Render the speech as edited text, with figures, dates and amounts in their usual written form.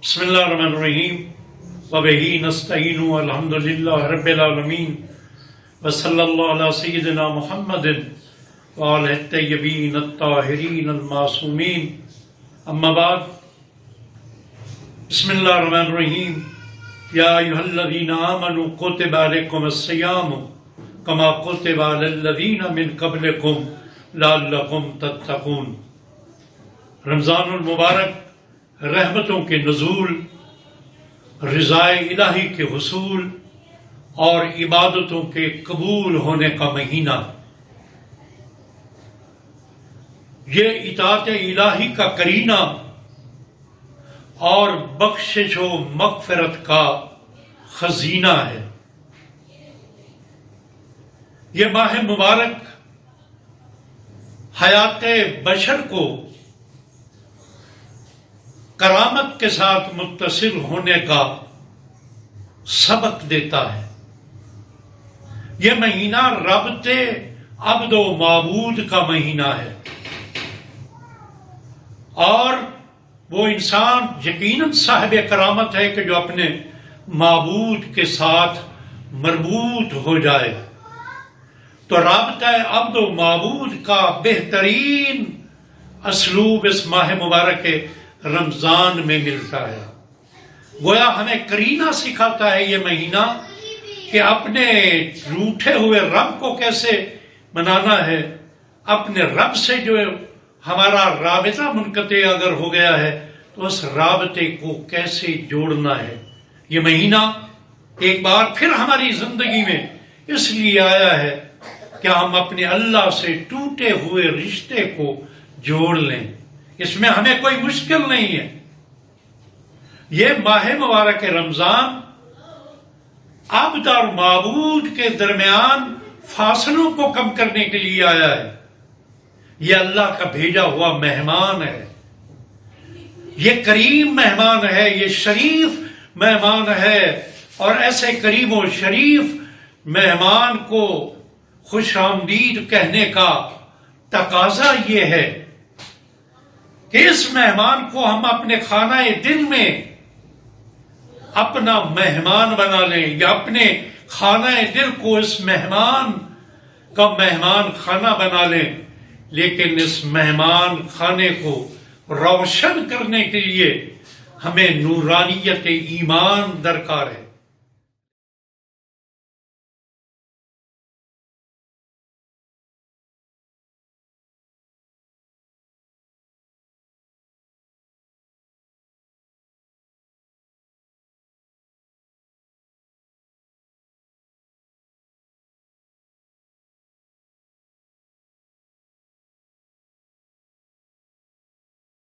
بسم اللہ الرحمن الرحیم وبہ نستعین الحمد للہ رب العالمین وصلی اللہ علی سیدنا محمد وآلہ الطیبین الطاہرین المعصومین اما بعد بسم اللہ الرحمن الرحیم یا ایھا الذین آمنوا کتب علیکم الصیام کما کتب علی الذین من قبلکم لعلکم تتقون۔ رمضان المبارک رحمتوں کے نزول، رضائے الہی کے حصول اور عبادتوں کے قبول ہونے کا مہینہ، یہ اطاعت الہی کا کرینہ اور بخشش و مغفرت کا خزینہ ہے۔ یہ ماہ مبارک حیات بشر کو کرامت کے ساتھ متصل ہونے کا سبق دیتا ہے۔ یہ مہینہ ربط عبد و معبود کا مہینہ ہے، اور وہ انسان یقیناً صاحب کرامت ہے کہ جو اپنے معبود کے ساتھ مربوط ہو جائے۔ تو رابطہ عبد و معبود کا بہترین اسلوب اس ماہ مبارک رمضان میں ملتا ہے۔ گویا ہمیں کرینہ سکھاتا ہے یہ مہینہ کہ اپنے روٹھے ہوئے رب کو کیسے منانا ہے، اپنے رب سے جو ہمارا رابطہ منقطع اگر ہو گیا ہے تو اس رابطے کو کیسے جوڑنا ہے۔ یہ مہینہ ایک بار پھر ہماری زندگی میں اس لیے آیا ہے کہ ہم اپنے اللہ سے ٹوٹے ہوئے رشتے کو جوڑ لیں۔ اس میں ہمیں کوئی مشکل نہیں ہے۔ یہ ماہ مبارک رمضان عبد اور معبود کے درمیان فاصلوں کو کم کرنے کے لیے آیا ہے۔ یہ اللہ کا بھیجا ہوا مہمان ہے، یہ کریم مہمان ہے، یہ شریف مہمان ہے، اور ایسے کریم و شریف مہمان کو خوش آمدید کہنے کا تقاضا یہ ہے کہ اس مہمان کو ہم اپنے خانہ دل میں اپنا مہمان بنا لیں، یا اپنے خانہ دل کو اس مہمان کا مہمان خانہ بنا لیں۔ لیکن اس مہمان خانے کو روشن کرنے کے لیے ہمیں نورانیت ایمان درکار ہے۔